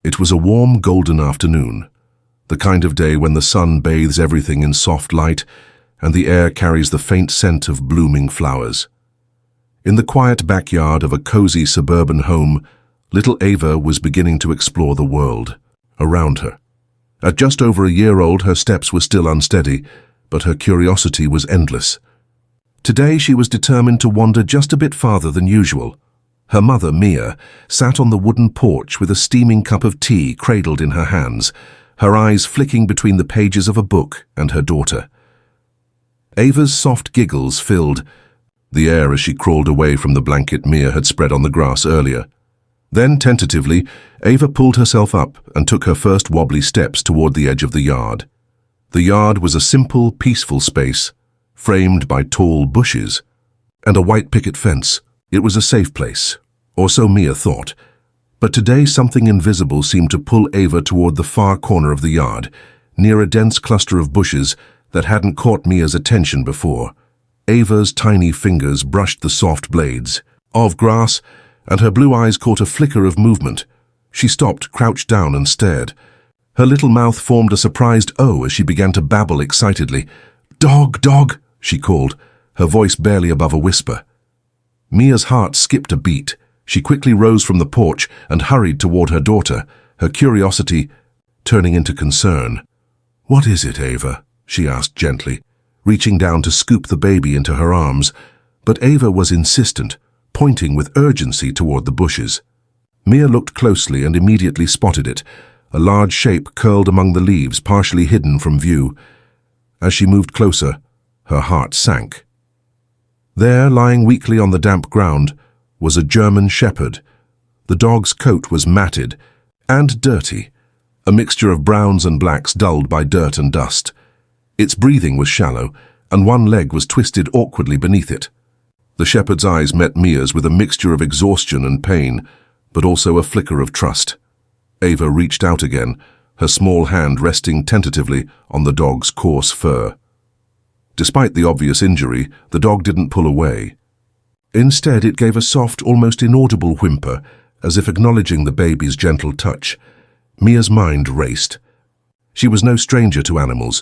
It was a warm, golden afternoon, the kind of day when the sun bathes everything in soft light and the air carries the faint scent of blooming flowers. In the quiet backyard of a cozy suburban home, little Ava was beginning to explore the world around her. At just over a year old, her steps were still unsteady, but her curiosity was endless. Today she was determined to wander just a bit farther than usual. Her mother, Mia, sat on the wooden porch with a steaming cup of tea cradled in her hands, her eyes flicking between the pages of a book and her daughter. Ava's soft giggles filled the air as she crawled away from the blanket Mia had spread on the grass earlier. Then, tentatively, Ava pulled herself up and took her first wobbly steps toward the edge of the yard. The yard was a simple, peaceful space, framed by tall bushes and a white picket fence. It was a safe place, or so Mia thought. But today something invisible seemed to pull Ava toward the far corner of the yard, near a dense cluster of bushes that hadn't caught Mia's attention before. Ava's tiny fingers brushed the soft blades of grass, and her blue eyes caught a flicker of movement. She stopped, crouched down, and stared. Her little mouth formed a surprised O as she began to babble excitedly. "Dog, dog," she called, her voice barely above a whisper. Mia's heart skipped a beat. She quickly rose from the porch and hurried toward her daughter, her curiosity turning into concern. "What is it, Ava?" she asked gently, reaching down to scoop the baby into her arms. But Ava was insistent, pointing with urgency toward the bushes. Mia looked closely and immediately spotted it, a large shape curled among the leaves, partially hidden from view. As she moved closer, her heart sank. There, lying weakly on the damp ground, was a German shepherd. The dog's coat was matted and dirty, a mixture of browns and blacks dulled by dirt and dust. Its breathing was shallow, and one leg was twisted awkwardly beneath it. The shepherd's eyes met Mia's with a mixture of exhaustion and pain, but also a flicker of trust. Ava reached out again, her small hand resting tentatively on the dog's coarse fur. Despite the obvious injury, the dog didn't pull away. Instead, it gave a soft, almost inaudible whimper, as if acknowledging the baby's gentle touch. Mia's mind raced. She was no stranger to animals,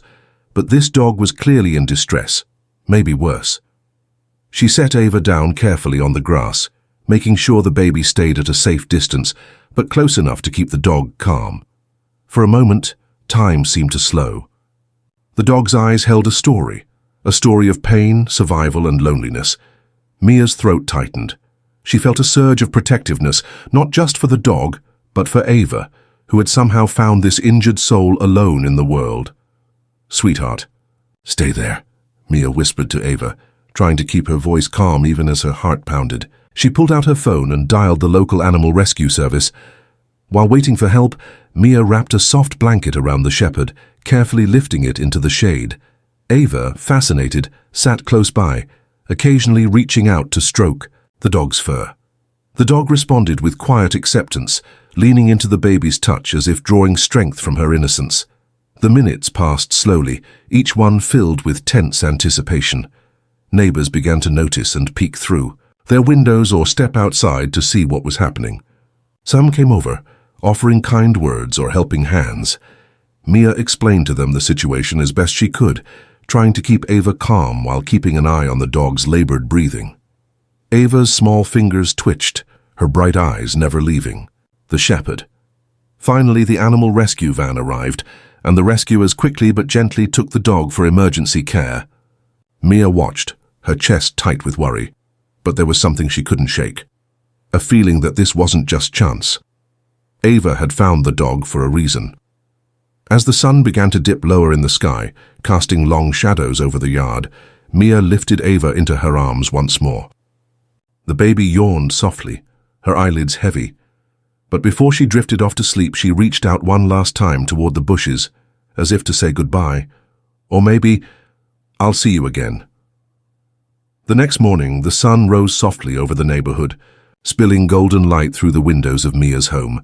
but this dog was clearly in distress, maybe worse. She set Ava down carefully on the grass, making sure the baby stayed at a safe distance, but close enough to keep the dog calm. For a moment, time seemed to slow. The dog's eyes held a story of pain, survival, and loneliness. Mia's throat tightened. She felt a surge of protectiveness, not just for the dog, but for Ava, who had somehow found this injured soul alone in the world. "Sweetheart, stay there," Mia whispered to Ava, trying to keep her voice calm even as her heart pounded. She pulled out her phone and dialed the local animal rescue service. While waiting for help, Mia wrapped a soft blanket around the shepherd, carefully lifting it into the shade. Ava, fascinated, sat close by, occasionally reaching out to stroke the dog's fur. The dog responded with quiet acceptance, leaning into the baby's touch as if drawing strength from her innocence. The minutes passed slowly, each one filled with tense anticipation. Neighbors began to notice and peek through their windows or step outside to see what was happening. Some came over, offering kind words or helping hands. Mia explained to them the situation as best she could, trying to keep Ava calm while keeping an eye on the dog's labored breathing. Ava's small fingers twitched, her bright eyes never leaving the shepherd. Finally, the animal rescue van arrived, and the rescuers quickly but gently took the dog for emergency care. Mia watched, her chest tight with worry, but there was something she couldn't shake, a feeling that this wasn't just chance. Ava had found the dog for a reason. As the sun began to dip lower in the sky, casting long shadows over the yard, Mia lifted Ava into her arms once more. The baby yawned softly, her eyelids heavy, but before she drifted off to sleep, she reached out one last time toward the bushes, as if to say goodbye, or maybe, "I'll see you again." The next morning, the sun rose softly over the neighborhood, spilling golden light through the windows of Mia's home.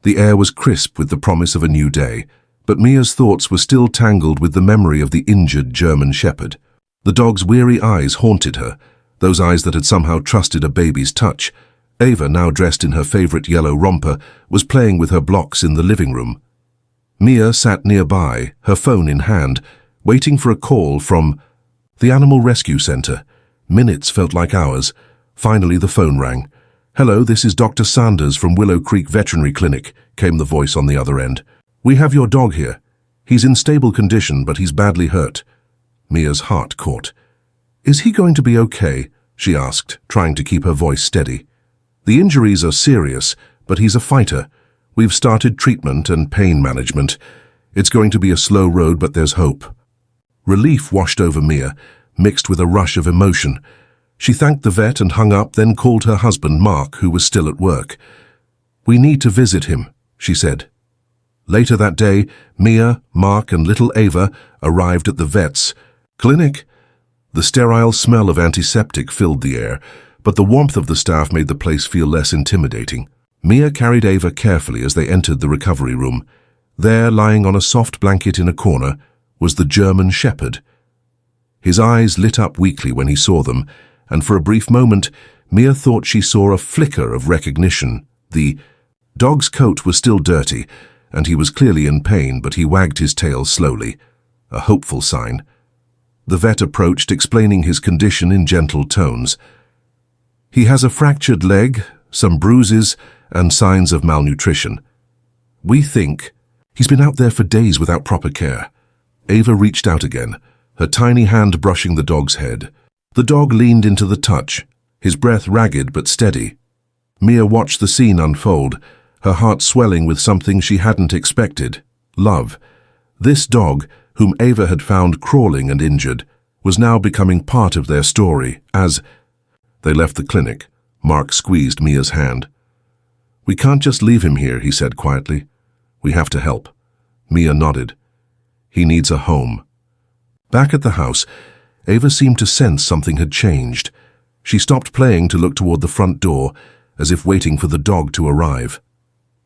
The air was crisp with the promise of a new day, but Mia's thoughts were still tangled with the memory of the injured German shepherd. The dog's weary eyes haunted her, those eyes that had somehow trusted a baby's touch, Ava, now dressed in her favorite yellow romper, was playing with her blocks in the living room. Mia sat nearby, her phone in hand, waiting for a call from the Animal Rescue Center. Minutes felt like hours. Finally, the phone rang. "Hello, this is Dr. Sanders from Willow Creek Veterinary Clinic," came the voice on the other end. "We have your dog here. He's in stable condition, but he's badly hurt." Mia's heart caught. "Is he going to be okay?" she asked, trying to keep her voice steady. "The injuries are serious, but he's a fighter. We've started treatment and pain management. It's going to be a slow road, but there's hope." Relief washed over Mia, mixed with a rush of emotion. She thanked the vet and hung up, then called her husband, Mark, who was still at work. "We need to visit him," she said. Later that day, Mia, Mark, and little Ava arrived at the vet's clinic. The sterile smell of antiseptic filled the air, but the warmth of the staff made the place feel less intimidating. Mia carried Ava carefully as they entered the recovery room. There, lying on a soft blanket in a corner, was the German Shepherd. His eyes lit up weakly when he saw them, and for a brief moment, Mia thought she saw a flicker of recognition. The dog's coat was still dirty, and he was clearly in pain, but he wagged his tail slowly, a hopeful sign. The vet approached, explaining his condition in gentle tones. "He has a fractured leg, some bruises, and signs of malnutrition. We think he's been out there for days without proper care." Ava reached out again, her tiny hand brushing the dog's head. The dog leaned into the touch, his breath ragged but steady. Mia watched the scene unfold, her heart swelling with something she hadn't expected: love. This dog, whom Ava had found crawling and injured, was now becoming part of their story. As they left the clinic, Mark squeezed Mia's hand. "We can't just leave him here," he said quietly. "We have to help." Mia nodded. "He needs a home." Back at the house, Ava seemed to sense something had changed. She stopped playing to look toward the front door, as if waiting for the dog to arrive.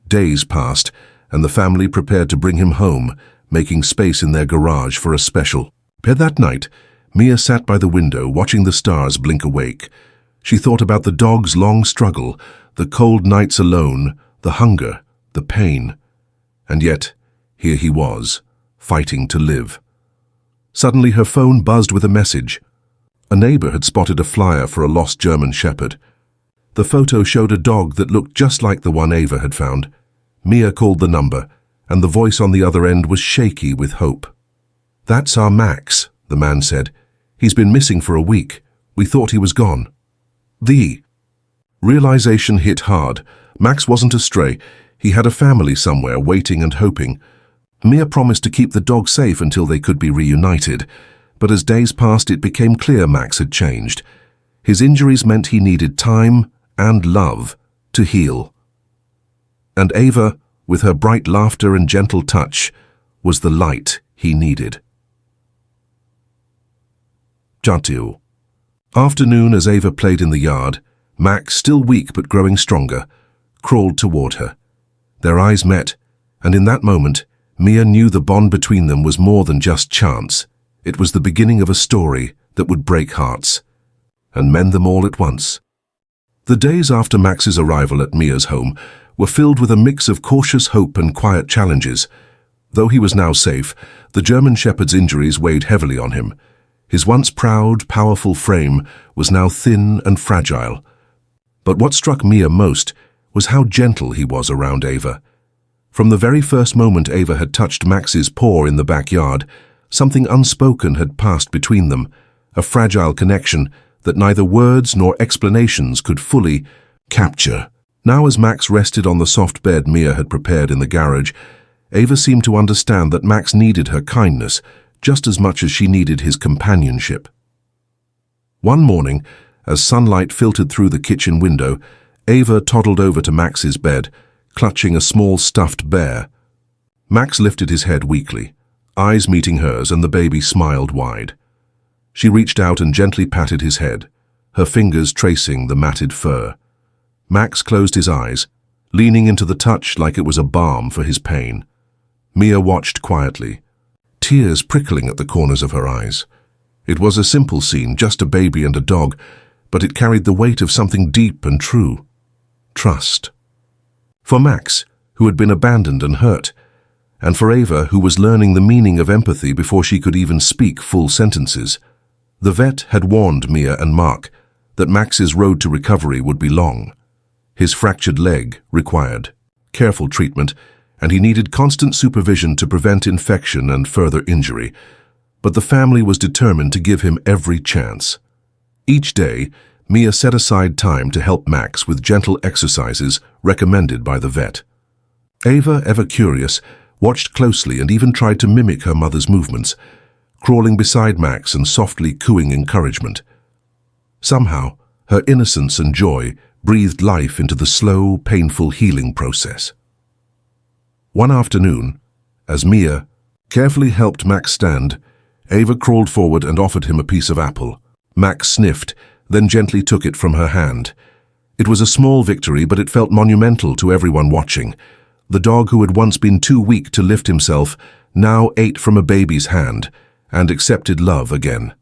Days passed, and the family prepared to bring him home, making space in their garage for a special. That night, Mia sat by the window, watching the stars blink awake. She thought about the dog's long struggle, the cold nights alone, the hunger, the pain. And yet, here he was, fighting to live. Suddenly her phone buzzed with a message. A neighbor had spotted a flyer for a lost German Shepherd. The photo showed a dog that looked just like the one Ava had found. Mia called the number, and the voice on the other end was shaky with hope. "That's our Max," the man said. "He's been missing for a week. We thought he was gone." The realization hit hard. Max wasn't a stray. He had a family somewhere waiting and hoping. Mia promised to keep the dog safe until they could be reunited, but as days passed it became clear Max had changed. His injuries meant he needed time and love to heal. And Ava, with her bright laughter and gentle touch, was the light he needed. Jatu. Afternoon, as Ava played in the yard, Max, still weak but growing stronger, crawled toward her. Their eyes met, and in that moment, Mia knew the bond between them was more than just chance. It was the beginning of a story that would break hearts and mend them all at once. The days after Max's arrival at Mia's home were filled with a mix of cautious hope and quiet challenges. Though he was now safe, the German Shepherd's injuries weighed heavily on him. His once proud, powerful frame was now thin and fragile. But what struck Mia most was how gentle he was around Ava. From the very first moment Ava had touched Max's paw in the backyard, something unspoken had passed between them, a fragile connection that neither words nor explanations could fully capture. Now, as Max rested on the soft bed Mia had prepared in the garage, Ava seemed to understand that Max needed her kindness just as much as she needed his companionship. One morning, as sunlight filtered through the kitchen window, Ava toddled over to Max's bed, clutching a small stuffed bear. Max lifted his head weakly, eyes meeting hers, and the baby smiled wide. She reached out and gently patted his head, her fingers tracing the matted fur. Max closed his eyes, leaning into the touch like it was a balm for his pain. Mia watched quietly, tears prickling at the corners of her eyes. It was a simple scene, just a baby and a dog, but it carried the weight of something deep and true. trust. For Max, who had been abandoned and hurt, and for Ava, who was learning the meaning of empathy before she could even speak full sentences, the vet had warned Mia and Mark that Max's road to recovery would be long. His fractured leg required careful treatment, and he needed constant supervision to prevent infection and further injury, but the family was determined to give him every chance. Each day, Mia set aside time to help Max with gentle exercises recommended by the vet. Ava, ever curious, watched closely and even tried to mimic her mother's movements, crawling beside Max and softly cooing encouragement. Somehow, her innocence and joy breathed life into the slow, painful healing process. One afternoon, as Mia carefully helped Max stand, Ava crawled forward and offered him a piece of apple. Max sniffed, then gently took it from her hand. It was a small victory, but it felt monumental to everyone watching. The dog, who had once been too weak to lift himself, now ate from a baby's hand and accepted love again.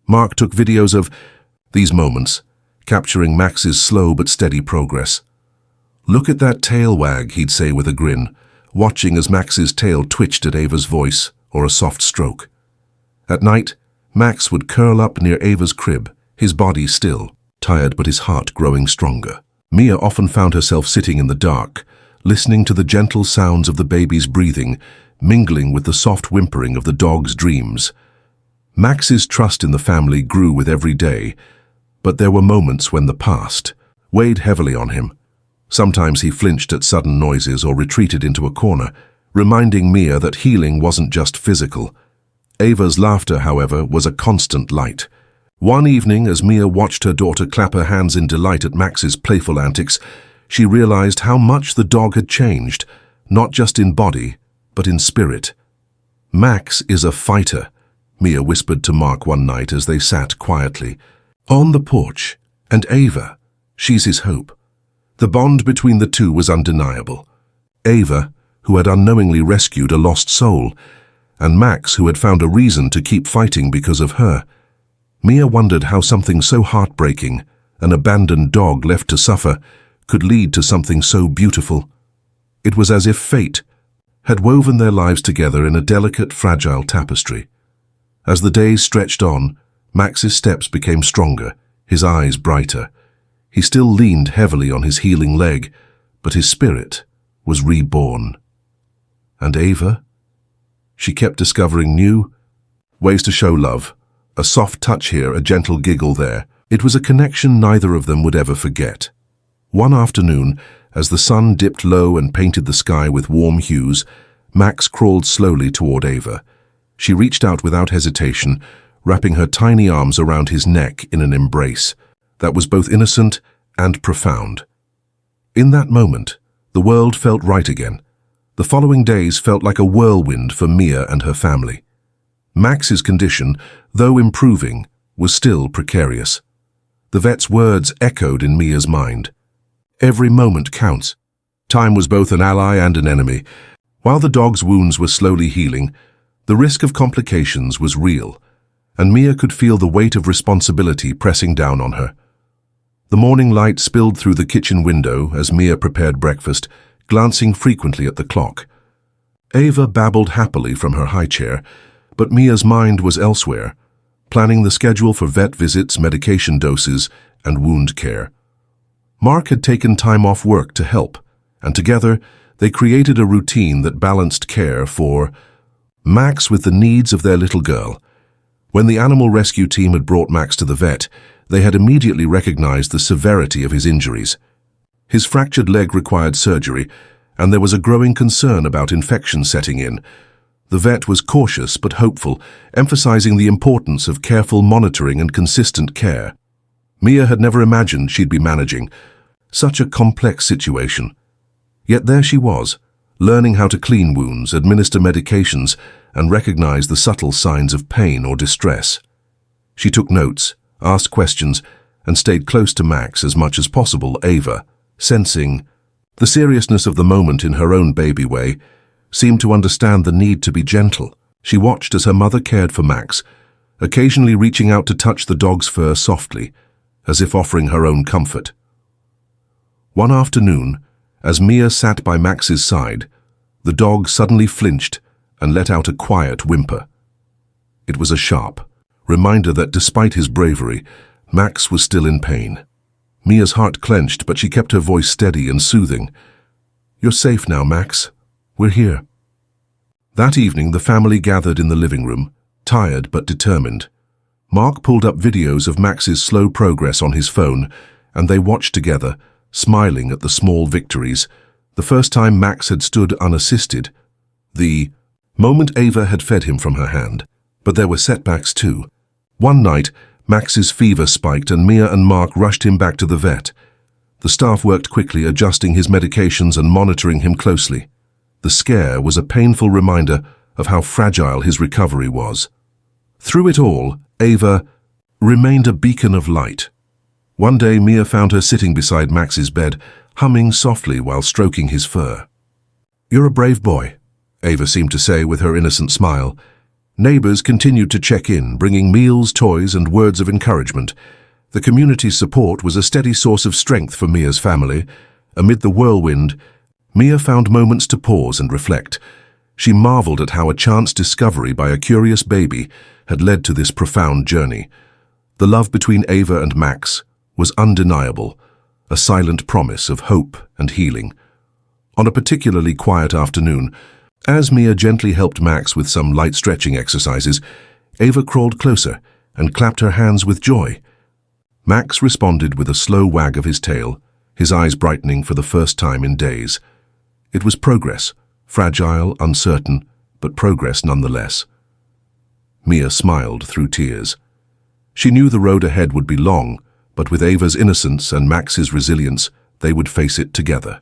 Mark took videos of these moments, capturing Max's slow but steady progress. "Look at that tail wag," he'd say with a grin, watching as Max's tail twitched at Ava's voice or a soft stroke. At night, Max would curl up near Ava's crib, his body still, tired but his heart growing stronger. Mia often found herself sitting in the dark, listening to the gentle sounds of the baby's breathing, mingling with the soft whimpering of the dog's dreams. Max's trust in the family grew with every day, but there were moments when the past weighed heavily on him. Sometimes he flinched at sudden noises or retreated into a corner, reminding Mia that healing wasn't just physical. Ava's laughter, however, was a constant light. One evening, as Mia watched her daughter clap her hands in delight at Max's playful antics, she realized how much the dog had changed, not just in body, but in spirit. "Max is a fighter," Mia whispered to Mark one night as they sat quietly on the porch. "And Ava, she's his hope." The bond between the two was undeniable. Ava, who had unknowingly rescued a lost soul, and Max, who had found a reason to keep fighting because of her. Mia wondered how something so heartbreaking, an abandoned dog left to suffer, could lead to something so beautiful. It was as if fate had woven their lives together in a delicate, fragile tapestry. As the days stretched on, Max's steps became stronger, his eyes brighter. He still leaned heavily on his healing leg, but his spirit was reborn. And Ava? She kept discovering new ways to show love, a soft touch here, a gentle giggle there. It was a connection neither of them would ever forget. One afternoon, as the sun dipped low and painted the sky with warm hues, Max crawled slowly toward Ava. She reached out without hesitation, wrapping her tiny arms around his neck in an embrace that was both innocent and profound. In that moment, the world felt right again. The following days felt like a whirlwind for Mia and her family. Max's condition, though improving, was still precarious. The vet's words echoed in Mia's mind. Every moment counts. Time was both an ally and an enemy. While the dog's wounds were slowly healing, the risk of complications was real, and Mia could feel the weight of responsibility pressing down on her. The morning light spilled through the kitchen window as Mia prepared breakfast, glancing frequently at the clock. Ava babbled happily from her high chair, but Mia's mind was elsewhere, planning the schedule for vet visits, medication doses, and wound care. Mark had taken time off work to help, and together they created a routine that balanced care for Max with the needs of their little girl. When the animal rescue team had brought Max to the vet, they had immediately recognized the severity of his injuries. His fractured leg required surgery, and there was a growing concern about infection setting in. The vet was cautious but hopeful, emphasizing the importance of careful monitoring and consistent care. Mia had never imagined she'd be managing such a complex situation. Yet there she was, learning how to clean wounds, administer medications, and recognize the subtle signs of pain or distress. She took notes, asked questions, and stayed close to Max as much as possible. Ava, sensing the seriousness of the moment in her own baby way, seemed to understand the need to be gentle. She watched as her mother cared for Max, occasionally reaching out to touch the dog's fur softly, as if offering her own comfort. One afternoon, as Mia sat by Max's side, the dog suddenly flinched and let out a quiet whimper. It was a sharp reminder that despite his bravery, Max was still in pain. Mia's heart clenched, but she kept her voice steady and soothing. "You're safe now, Max. We're here." That evening, the family gathered in the living room, tired but determined. Mark pulled up videos of Max's slow progress on his phone, and they watched together, smiling at the small victories. The first time Max had stood unassisted. The moment Ava had fed him from her hand. But there were setbacks too. One night, Max's fever spiked and Mia and Mark rushed him back to the vet. The staff worked quickly, adjusting his medications and monitoring him closely. The scare was a painful reminder of how fragile his recovery was. Through it all, Ava remained a beacon of light. One day, Mia found her sitting beside Max's bed, humming softly while stroking his fur. "You're a brave boy," Ava seemed to say with her innocent smile. Neighbors continued to check in, bringing meals, toys, and words of encouragement. The community's support was a steady source of strength for Mia's family. Amid the whirlwind, Mia found moments to pause and reflect. She marveled at how a chance discovery by a curious baby had led to this profound journey. The love between Ava and Max was undeniable, a silent promise of hope and healing. On a particularly quiet afternoon, as Mia gently helped Max with some light stretching exercises, Ava crawled closer and clapped her hands with joy. Max responded with a slow wag of his tail, his eyes brightening for the first time in days. It was progress, fragile, uncertain, but progress nonetheless. Mia smiled through tears. She knew the road ahead would be long, but with Ava's innocence and Max's resilience, they would face it together.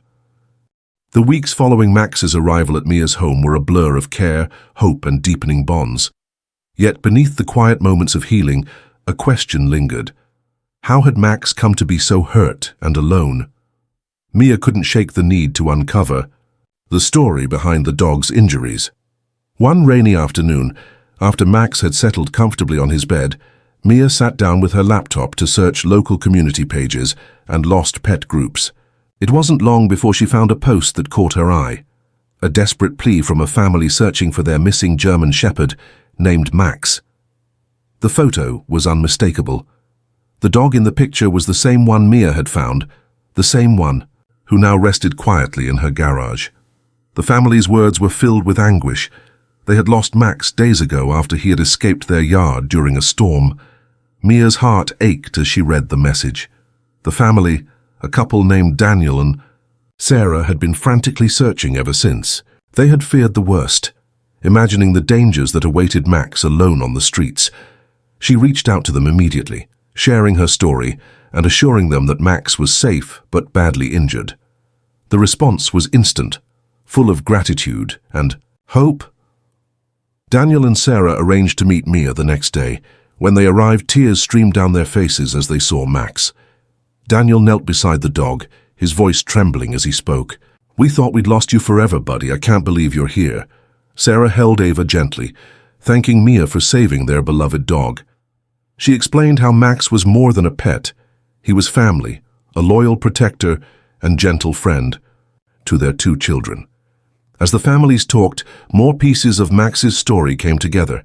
The weeks following Max's arrival at Mia's home were a blur of care, hope, and deepening bonds. Yet beneath the quiet moments of healing, a question lingered. How had Max come to be so hurt and alone? Mia couldn't shake the need to uncover the story behind the dog's injuries. One rainy afternoon, after Max had settled comfortably on his bed, Mia sat down with her laptop to search local community pages and lost pet groups. It wasn't long before she found a post that caught her eye. A desperate plea from a family searching for their missing German Shepherd named Max. The photo was unmistakable. The dog in the picture was the same one Mia had found, the same one who now rested quietly in her garage. The family's words were filled with anguish. They had lost Max days ago after he had escaped their yard during a storm. Mia's heart ached as she read the message. The family, a couple named Daniel and Sarah, had been frantically searching ever since. They had feared the worst, imagining the dangers that awaited Max alone on the streets. She reached out to them immediately, sharing her story and assuring them that Max was safe but badly injured. The response was instant, full of gratitude and hope. Daniel and Sarah arranged to meet Mia the next day. When they arrived, tears streamed down their faces as they saw Max. Daniel knelt beside the dog, his voice trembling as he spoke. "We thought we'd lost you forever, buddy. I can't believe you're here." Sarah held Ava gently, thanking Mia for saving their beloved dog. She explained how Max was more than a pet. He was family, a loyal protector and gentle friend to their two children. As the families talked, more pieces of Max's story came together.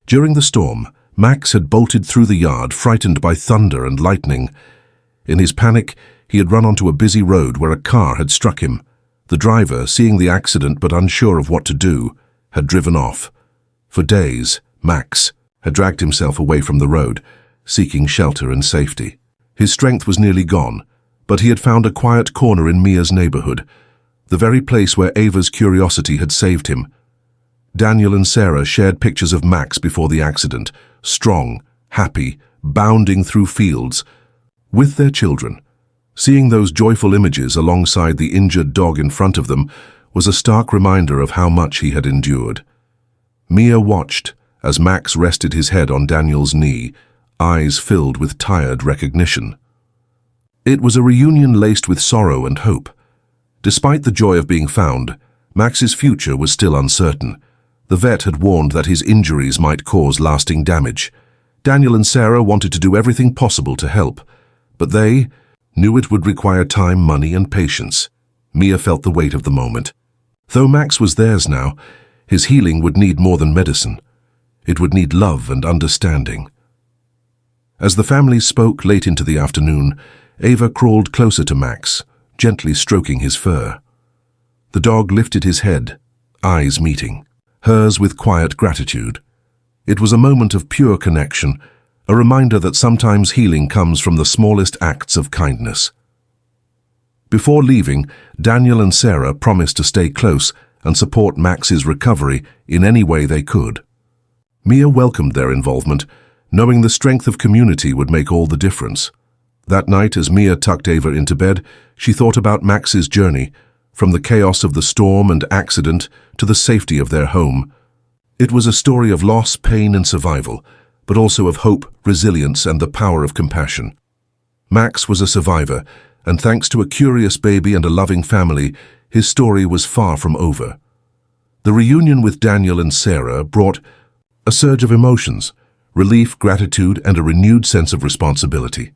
During the storm, Max had bolted through the yard, frightened by thunder and lightning. In his panic, he had run onto a busy road where a car had struck him. The driver, seeing the accident but unsure of what to do, had driven off. For days, Max had dragged himself away from the road, seeking shelter and safety. His strength was nearly gone, but he had found a quiet corner in Mia's neighborhood, the very place where Ava's curiosity had saved him. Daniel and Sarah shared pictures of Max before the accident, strong, happy, bounding through fields, with their children. Seeing those joyful images alongside the injured dog in front of them was a stark reminder of how much he had endured. Mia watched as Max rested his head on Daniel's knee, eyes filled with tired recognition. It was a reunion laced with sorrow and hope. Despite the joy of being found, Max's future was still uncertain. The vet had warned that his injuries might cause lasting damage. Daniel and Sarah wanted to do everything possible to help, but they knew it would require time, money, and patience. Mia felt the weight of the moment. Though Max was theirs now, his healing would need more than medicine. It would need love and understanding. As the family spoke late into the afternoon, Ava crawled closer to Max, gently stroking his fur. The dog lifted his head, eyes meeting, hers with quiet gratitude. It was a moment of pure connection, a reminder that sometimes healing comes from the smallest acts of kindness. Before leaving, Daniel and Sarah promised to stay close and support Max's recovery in any way they could. Mia welcomed their involvement, knowing the strength of community would make all the difference. That night, as Mia tucked Ava into bed, she thought about Max's journey, from the chaos of the storm and accident to the safety of their home. It was a story of loss, pain, and survival, but also of hope, resilience, and the power of compassion. Max was a survivor, and thanks to a curious baby and a loving family, his story was far from over. The reunion with Daniel and Sarah brought a surge of emotions, relief, gratitude, and a renewed sense of responsibility.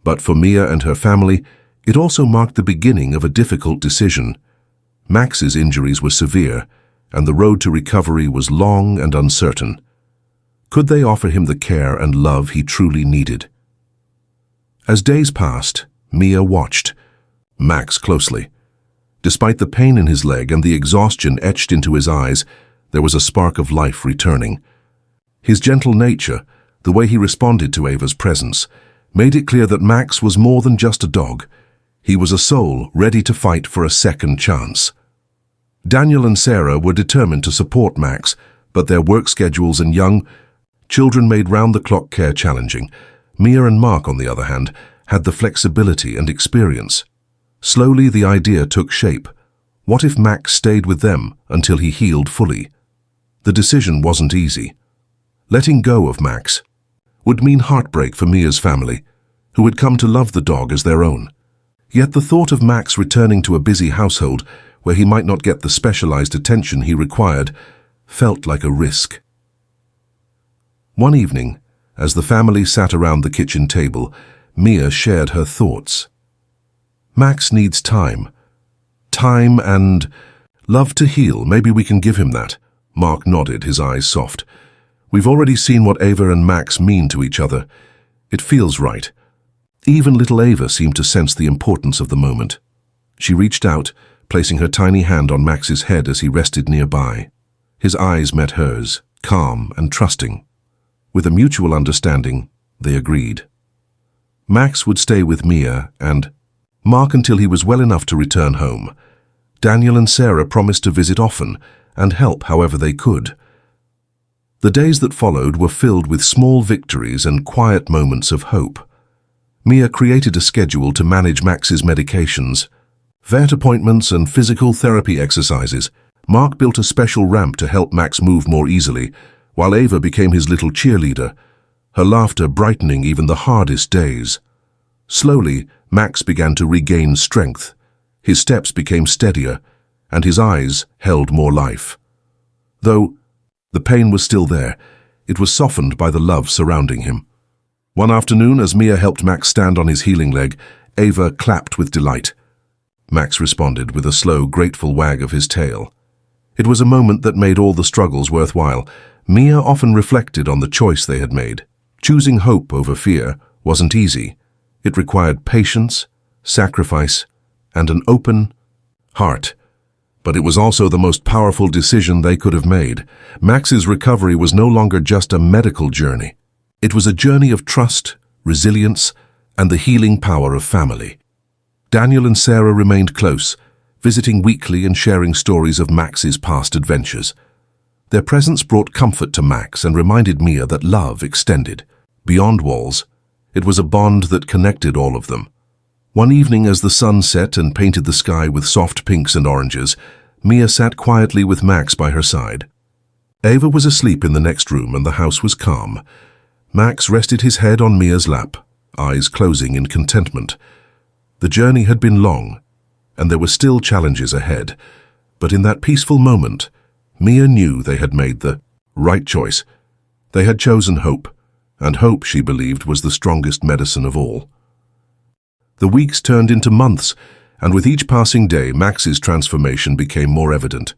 But for Mia and her family, it also marked the beginning of a difficult decision. Max's injuries were severe, and the road to recovery was long and uncertain. Could they offer him the care and love he truly needed? As days passed, Mia watched Max closely. Despite the pain in his leg and the exhaustion etched into his eyes, there was a spark of life returning. His gentle nature, the way he responded to Ava's presence, made it clear that Max was more than just a dog. He was a soul ready to fight for a second chance. Daniel and Sarah were determined to support Max, but their work schedules and young children made round-the-clock care challenging. Mia and Mark, on the other hand, had the flexibility and experience. Slowly, the idea took shape. What if Max stayed with them until he healed fully? The decision wasn't easy. Letting go of Max would mean heartbreak for Mia's family, who had come to love the dog as their own. Yet the thought of Max returning to a busy household where he might not get the specialized attention he required felt like a risk. One evening, as the family sat around the kitchen table, Mia shared her thoughts. Max needs time. Time and love to heal. Maybe we can give him that. Mark nodded, his eyes soft. We've already seen what Ava and Max mean to each other. It feels right. Even little Ava seemed to sense the importance of the moment. She reached out, placing her tiny hand on Max's head as he rested nearby. His eyes met hers, calm and trusting. With a mutual understanding, they agreed. Max would stay with Mia and Mark until he was well enough to return home. Daniel and Sarah promised to visit often and help however they could. The days that followed were filled with small victories and quiet moments of hope. Mia created a schedule to manage Max's medications, vet appointments, and physical therapy exercises. Mark built a special ramp to help Max move more easily, while Ava became his little cheerleader, her laughter brightening even the hardest days. Slowly, Max began to regain strength. His steps became steadier, and his eyes held more life. Though the pain was still there, it was softened by the love surrounding him. One afternoon, as Mia helped Max stand on his healing leg, Ava clapped with delight. Max responded with a slow, grateful wag of his tail. It was a moment that made all the struggles worthwhile. Mia often reflected on the choice they had made. Choosing hope over fear wasn't easy. It required patience, sacrifice, and an open heart. But it was also the most powerful decision they could have made. Max's recovery was no longer just a medical journey. It was a journey of trust, resilience, and the healing power of family. Daniel and Sarah remained close, visiting weekly and sharing stories of Max's past adventures. Their presence brought comfort to Max and reminded Mia that love extended beyond walls. It was a bond that connected all of them. One evening, as the sun set and painted the sky with soft pinks and oranges, Mia sat quietly with Max by her side. Ava was asleep in the next room and the house was calm. Max rested his head on Mia's lap, eyes closing in contentment. The journey had been long, and there were still challenges ahead. But in that peaceful moment, Mia knew they had made the right choice. They had chosen hope, and hope, she believed, was the strongest medicine of all. The weeks turned into months, and with each passing day, Max's transformation became more evident.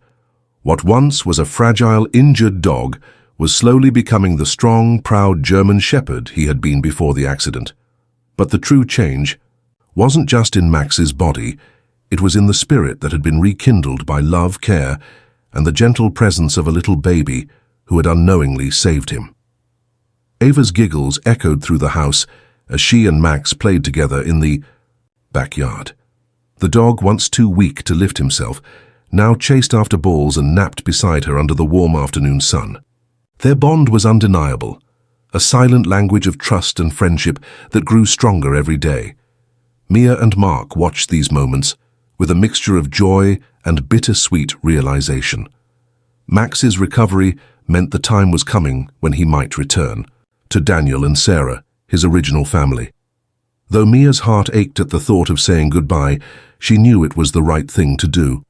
What once was a fragile, injured dog was slowly becoming the strong, proud German shepherd he had been before the accident. But the true change wasn't just in Max's body, it was in the spirit that had been rekindled by love, care, and the gentle presence of a little baby who had unknowingly saved him. Ava's giggles echoed through the house as she and Max played together in the backyard. The dog, once too weak to lift himself, now chased after balls and napped beside her under the warm afternoon sun. Their bond was undeniable, a silent language of trust and friendship that grew stronger every day. Mia and Mark watched these moments with a mixture of joy and bittersweet realization. Max's recovery meant the time was coming when he might return to Daniel and Sarah, his original family. Though Mia's heart ached at the thought of saying goodbye, she knew it was the right thing to do.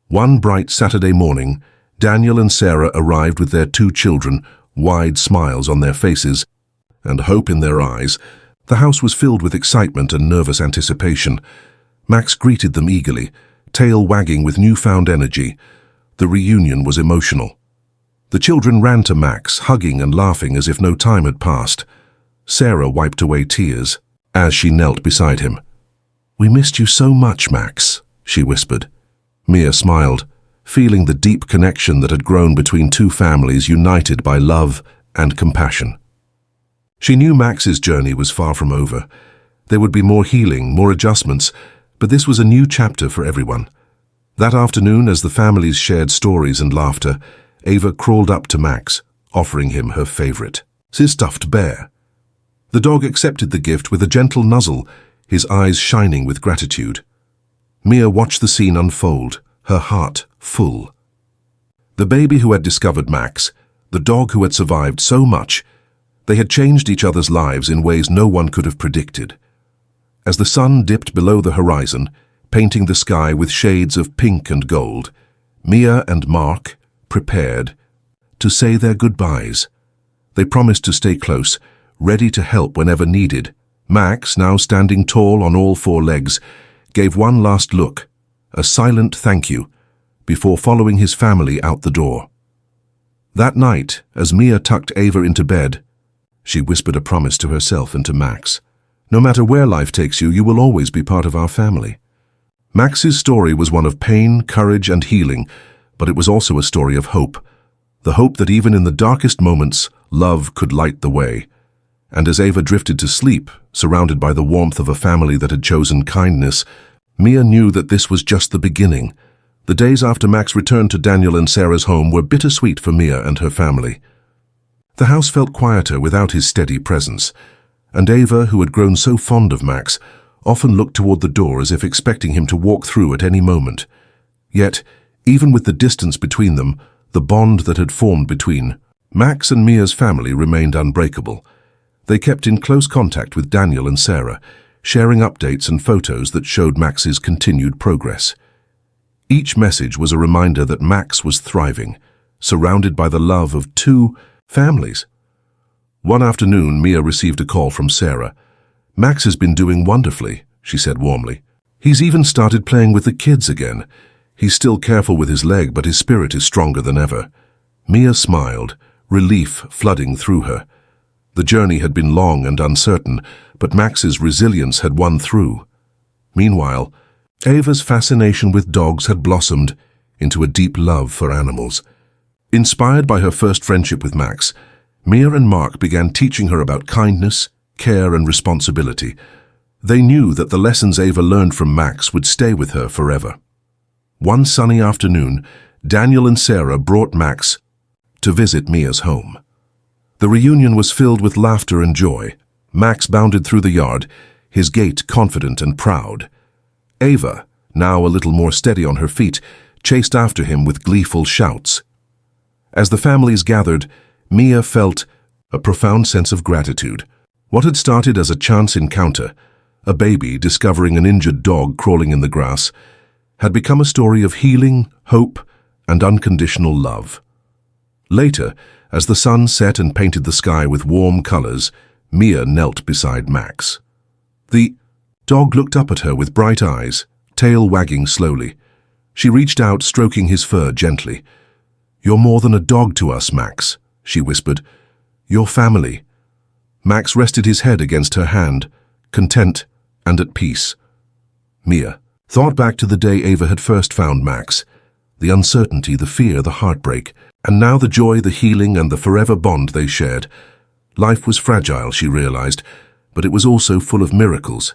One bright Saturday morning, Daniel and Sarah arrived with their 2 children, wide smiles on their faces and hope in their eyes. The house was filled with excitement and nervous anticipation. Max greeted them eagerly, tail wagging with newfound energy. The reunion was emotional. The children ran to Max, hugging and laughing as if no time had passed. Sarah wiped away tears as she knelt beside him. "We missed you so much, Max," she whispered. Mia smiled, feeling the deep connection that had grown between 2 families united by love and compassion. She knew Max's journey was far from over. There would be more healing, more adjustments, but this was a new chapter for everyone. That afternoon, as the families shared stories and laughter, Ava crawled up to Max, offering him her favorite, his stuffed bear. The dog accepted the gift with a gentle nuzzle, his eyes shining with gratitude. Mia watched the scene unfold, her heart full. The baby who had discovered Max, the dog who had survived so much, they had changed each other's lives in ways no one could have predicted. As the sun dipped below the horizon, painting the sky with shades of pink and gold, Mia and Mark prepared to say their goodbyes. They promised to stay close, ready to help whenever needed. Max, now standing tall on all 4 legs, gave one last look, a silent thank you, before following his family out the door. That night, as Mia tucked Ava into bed, she whispered a promise to herself and to Max. "No matter where life takes you, you will always be part of our family." Max's story was one of pain, courage, and healing, but it was also a story of hope. The hope that even in the darkest moments, love could light the way. And as Ava drifted to sleep, surrounded by the warmth of a family that had chosen kindness, Mia knew that this was just the beginning. The days after Max returned to Daniel and Sarah's home were bittersweet for Mia and her family. The house felt quieter without his steady presence, and Ava, who had grown so fond of Max, often looked toward the door as if expecting him to walk through at any moment. Yet, even with the distance between them, the bond that had formed between Max and Mia's family remained unbreakable. They kept in close contact with Daniel and Sarah, sharing updates and photos that showed Max's continued progress. Each message was a reminder that Max was thriving, surrounded by the love of 2 families. One afternoon, Mia received a call from Sarah. "Max has been doing wonderfully," she said warmly. "He's even started playing with the kids again. He's still careful with his leg, but his spirit is stronger than ever." Mia smiled, relief flooding through her. The journey had been long and uncertain, but Max's resilience had won through. Meanwhile, Ava's fascination with dogs had blossomed into a deep love for animals. Inspired by her first friendship with Max, Mia and Mark began teaching her about kindness, care, and responsibility. They knew that the lessons Ava learned from Max would stay with her forever. One sunny afternoon, Daniel and Sarah brought Max to visit Mia's home. The reunion was filled with laughter and joy. Max bounded through the yard, his gait confident and proud. Ava, now a little more steady on her feet, chased after him with gleeful shouts. As the families gathered, Mia felt a profound sense of gratitude. What had started as a chance encounter, a baby discovering an injured dog crawling in the grass, had become a story of healing, hope, and unconditional love. Later, as the sun set and painted the sky with warm colors, Mia knelt beside Max. The Dog looked up at her with bright eyes, tail wagging slowly. She reached out, stroking his fur gently. "You're more than a dog to us, Max," she whispered. "You're family." Max rested his head against her hand, content and at peace. Mia thought back to the day Ava had first found Max. The uncertainty, the fear, the heartbreak, and now the joy, the healing, and the forever bond they shared. Life was fragile, she realized, but it was also full of miracles.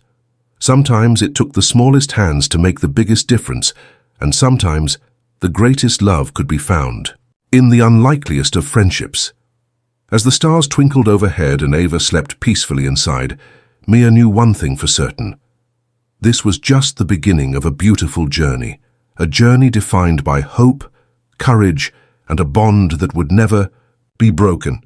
Sometimes it took the smallest hands to make the biggest difference, and sometimes the greatest love could be found in the unlikeliest of friendships. As the stars twinkled overhead and Ava slept peacefully inside, Mia knew one thing for certain. This was just the beginning of a beautiful journey, a journey defined by hope, courage, and a bond that would never be broken.